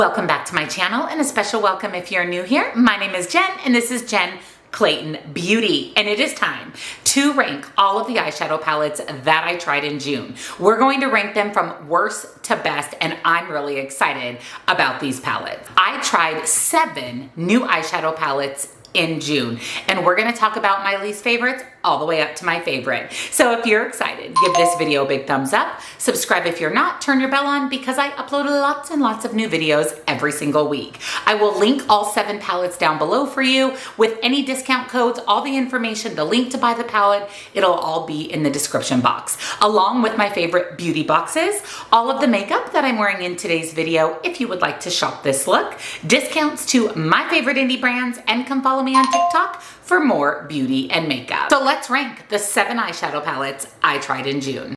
Welcome back to my channel, and a special welcome if you're new here. My name is Jen, and this is Jen Clayton Beauty, and it is time to rank all of the eyeshadow palettes that I tried in June. We're going to rank them from worst to best, and I'm really excited about these palettes. I tried 7 new eyeshadow palettes in June, and we're going to talk about my least favorites all the way up to my favorite. So if you're excited, give this video a big thumbs up, subscribe if you're not, turn your bell on because I upload lots and lots of new videos every single week. I will link all 7 palettes down below for you with any discount codes, all the information, the link to buy the palette, it'll all be in the description box, along with my favorite beauty boxes, all of the makeup that I'm wearing in today's video if you would like to shop this look, discounts to my favorite indie brands, and come follow me on TikTok for more beauty and makeup. So let's rank the 7 eyeshadow palettes I tried in June.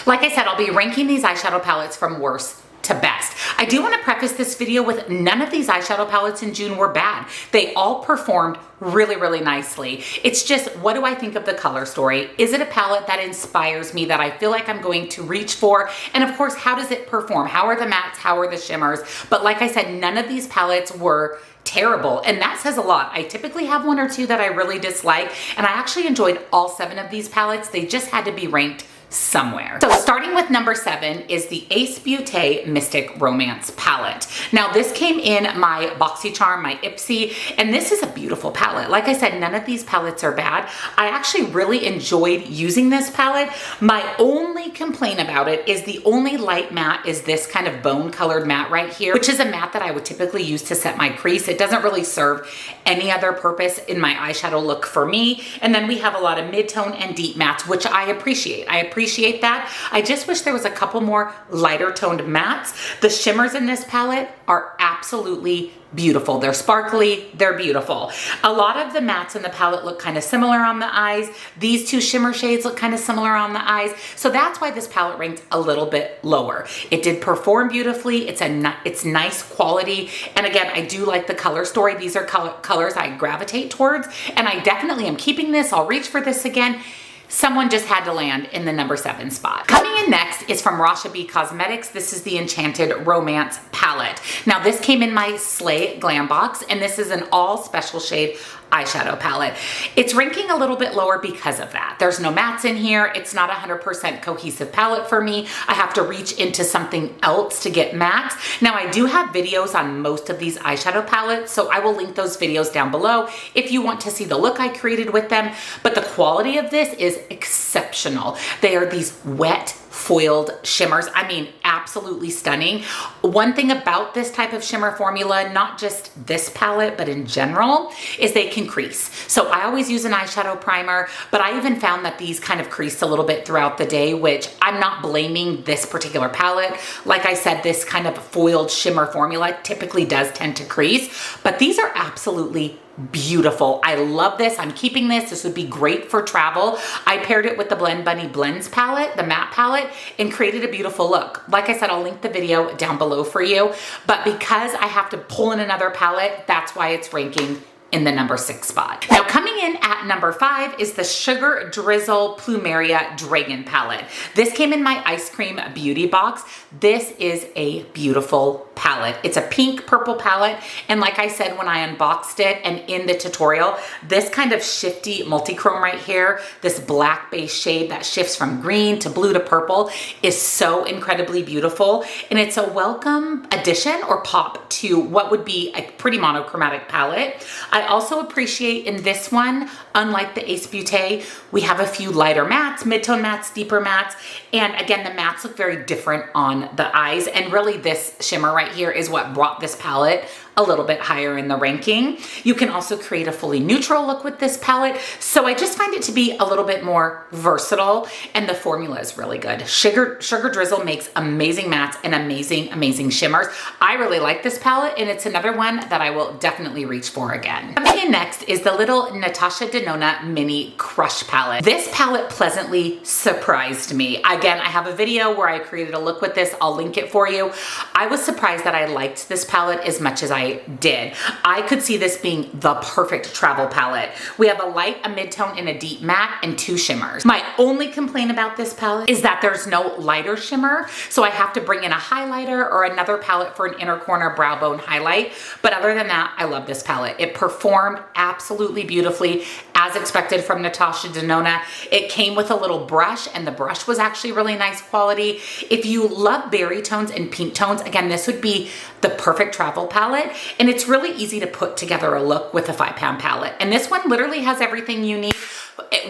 Like I said, I'll be ranking these eyeshadow palettes from worst to best. I do want to preface this video with none of these eyeshadow palettes in June were bad. They all performed really, really nicely. It's just, what do I think of the color story? Is it a palette that inspires me, that I feel like I'm going to reach for? And of course, how does it perform? How are the mattes? How are the shimmers? But like I said, none of these palettes were terrible, and that says a lot. I typically have 1 or 2 that I really dislike, and I actually enjoyed all 7 of these palettes. They just had to be ranked somewhere. So starting with number 7 is the Ace Beauté Mystic Romance palette. Now this came in my BoxyCharm, my Ipsy, and this is a beautiful palette. Like I said, none of these palettes are bad. I actually really enjoyed using this palette. My only complaint about it is the only light matte is this kind of bone colored matte right here, which is a matte that I would typically use to set my crease. It doesn't really serve any other purpose in my eyeshadow look for me. And then we have a lot of mid-tone and deep mattes, which I appreciate. I appreciate that. I just wish there was a couple more lighter toned mattes. The shimmers in this palette are absolutely beautiful. They're sparkly, they're beautiful. A lot of the mattes in the palette look kind of similar on the eyes. These 2 shimmer shades look kind of similar on the eyes. So that's why this palette ranked a little bit lower. It did perform beautifully. It's nice quality. And again, I do like the color story. These are colors I gravitate towards, and I definitely am keeping this. I'll reach for this again. Someone just had to land in the number 7 spot. Coming in next is from Rasha B Cosmetics. This is the Enchanted Romance palette. Now this came in my Slay Glam box, and this is an all special shade eyeshadow palette. It's ranking a little bit lower because of that. There's no mattes in here. It's not 100% cohesive palette for me. I have to reach into something else to get mattes. Now I do have videos on most of these eyeshadow palettes, so I will link those videos down below if you want to see the look I created with them. But the quality of this is exceptional. They are these wet foiled shimmers. I mean, absolutely stunning. One thing about this type of shimmer formula, not just this palette, but in general, is they can crease. So I always use an eyeshadow primer, but I even found that these kind of creased a little bit throughout the day, which I'm not blaming this particular palette. Like I said, this kind of foiled shimmer formula typically does tend to crease, but these are absolutely beautiful. I love this. I'm keeping this. This would be great for travel. I paired it with the Blend Bunny Blends palette, the matte palette, and created a beautiful look. Like I said, I'll link the video down below for you, but because I have to pull in another palette, that's why it's ranking in the number 6 spot. Now coming in at number 5 is the Sugar Drizzle Plumeria Dragon palette. This came in my Ice Cream Beauty box. This is a beautiful palette. It's a pink purple palette, and like I said when I unboxed it and in the tutorial, this kind of shifty multi-chrome right here, this black base shade that shifts from green to blue to purple, is so incredibly beautiful, and it's a welcome addition or pop to what would be a pretty monochromatic palette. I also appreciate in this one, unlike the Ace Beauté, we have a few lighter mattes, mid-tone mattes, deeper mattes, and again, the mattes look very different on the eyes, and really this shimmer right here is what brought this palette a little bit higher in the ranking. You can also create a fully neutral look with this palette. So I just find it to be a little bit more versatile, and the formula is really good. Sugar Drizzle makes amazing mattes and amazing shimmers. I really like this palette, and it's another one that I will definitely reach for again. Coming in next is the little Natasha Denona Mini Crush palette. This palette pleasantly surprised me. Again, I have a video where I created a look with this. I'll link it for you. I was surprised that I liked this palette as much as I I did. I could see this being the perfect travel palette. We have a light, a mid-tone, and a deep matte, and 2 shimmers. My only complaint about this palette is that there's no lighter shimmer, so I have to bring in a highlighter or another palette for an inner corner brow bone highlight. But other than that, I love this palette. It performed absolutely beautifully, as expected from Natasha Denona. It came with a little brush, and the brush was actually really nice quality. If you love berry tones and pink tones, again, this would be the perfect travel palette. And it's really easy to put together a look with a 5-pound palette. And this one literally has everything you need,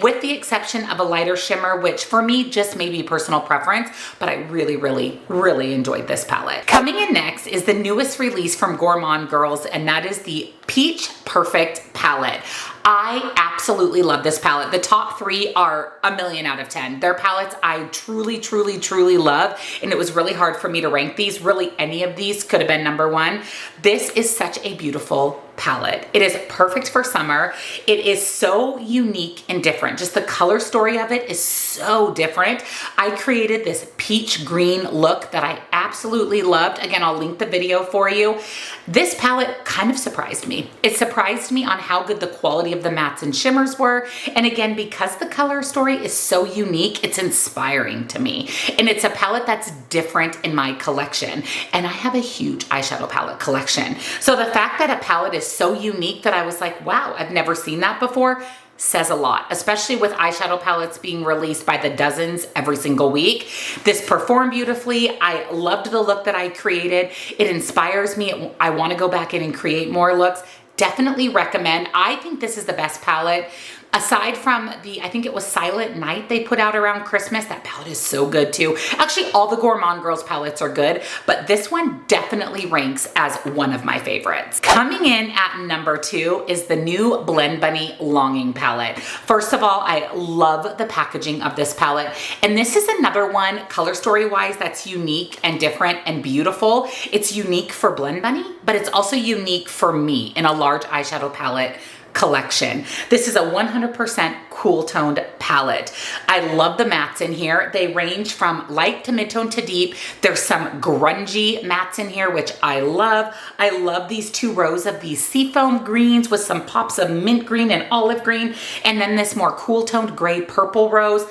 with the exception of a lighter shimmer, which for me just may be personal preference, but I really, really, really enjoyed this palette. Coming in next is the newest release from Gourmand Girls, and that is the Peach Perfect palette. I absolutely love this palette. The top 3 are a million out of 10. They're palettes I truly, truly, truly love, and it was really hard for me to rank these. Really, any of these could have been number 1. This is such a beautiful palette. It is perfect for summer. It is so unique and different. Just the color story of it is so different. I created this peach green look that I absolutely loved. Again, I'll link the video for you. This palette kind of surprised me. It surprised me on how good the quality of the mattes and shimmers were. And again, because the color story is so unique, it's inspiring to me. And it's a palette that's different in my collection. And I have a huge eyeshadow palette collection. So the fact that a palette is so unique that I was like, wow, I've never seen that before, says a lot, especially with eyeshadow palettes being released by the dozens every single week. This performed beautifully. I loved the look that I created. It inspires me. I want to go back in and create more looks. Definitely recommend. I think this is the best palette. Aside from I think it was Silent Night they put out around Christmas. That palette is so good too. Actually, all the Gourmand Girls palettes are good, but this one definitely ranks as one of my favorites. Coming in at number 2 is the new Blend Bunny Longing palette. First of all, I love the packaging of this palette. And this is another one, color story wise, that's unique and different and beautiful. It's unique for Blend Bunny, but it's also unique for me in a large eyeshadow palette collection. This is a 100% cool toned palette. I love the mattes in here. They range from light to mid-tone to deep. There's some grungy mattes in here, which I love. I love these 2 rows of these seafoam greens with some pops of mint green and olive green, and then this more cool toned gray purple rose.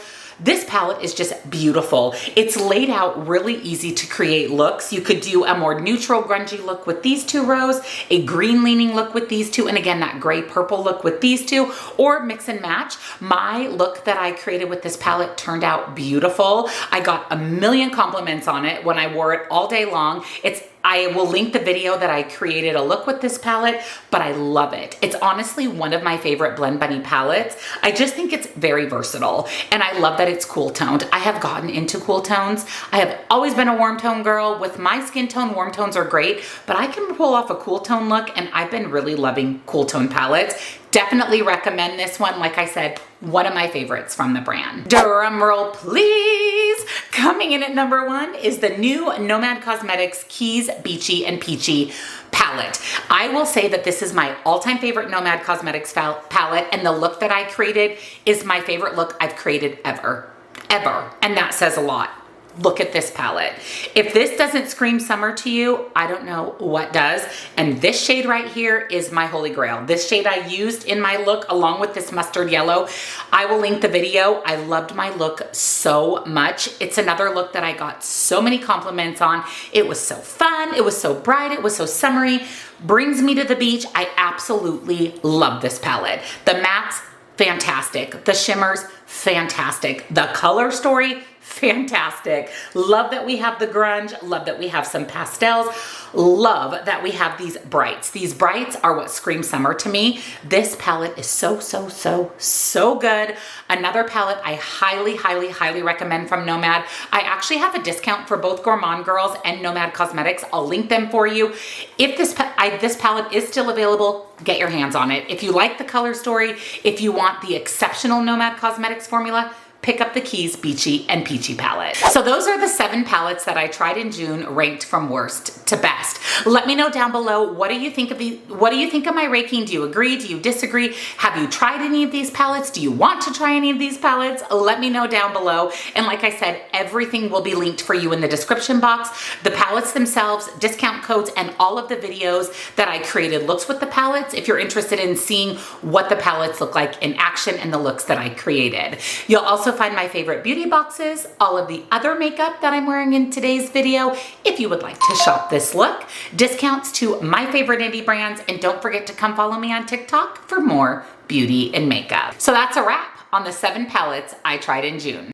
This palette is just beautiful. It's laid out really easy to create looks. You could do a more neutral grungy look with these 2 rows, a green leaning look with these 2, and again, that gray purple look with these 2, or mix and match. My look that I created with this palette turned out beautiful. I got a million compliments on it when I wore it all day long. I will link the video that I created a look with this palette, but I love it. It's honestly one of my favorite Blend Bunny palettes. I just think it's very versatile, and I love that it's cool toned. I have gotten into cool tones. I have always been a warm tone girl. With my skin tone, warm tones are great, but I can pull off a cool tone look, and I've been really loving cool tone palettes. Definitely recommend this one. Like I said, one of my favorites from the brand. Drum roll, please. Coming in at number 1 is the new Nomad Cosmetics Keys Beachy and Peachy palette. I will say that this is my all-time favorite Nomad Cosmetics palette, and the look that I created is my favorite look I've created ever. And that says a lot. Look at this palette. If this doesn't scream summer to you, I don't know what does. And this shade right here is my holy grail. This shade I used in my look along with this mustard yellow. I will link the video. I loved my look so much. It's another look that I got so many compliments on. It was so fun. It was so bright. It was so summery. Brings me to the beach. I absolutely love this palette. The mattes, fantastic. The shimmers, fantastic. The color story, fantastic. Love that we have the grunge. Love that we have some pastels. Love that we have these brights. These brights are what scream summer to me. This palette is so, so, so, so good. Another palette I highly, highly, highly recommend from Nomad. I actually have a discount for both Gourmand Girls and Nomad Cosmetics. I'll link them for you. If this palette is still available, get your hands on it. If you like the color story, if you want the exceptional Nomad Cosmetics formula, Pick Up the Keys Beachy and Peachy palette. So those are the 7 palettes that I tried in June, ranked from worst to best. Let me know down below, what do you think of my ranking? Do you agree? Do you disagree? Have you tried any of these palettes? Do you want to try any of these palettes? Let me know down below. And like I said, everything will be linked for you in the description box. The palettes themselves, discount codes, and all of the videos that I created looks with the palettes if you're interested in seeing what the palettes look like in action and the looks that I created. You'll also find my favorite beauty boxes, all of the other makeup that I'm wearing in today's video if you would like to shop this look, discounts to my favorite indie brands, and don't forget to come follow me on TikTok for more beauty and makeup. So that's a wrap on the 7 palettes I tried in June.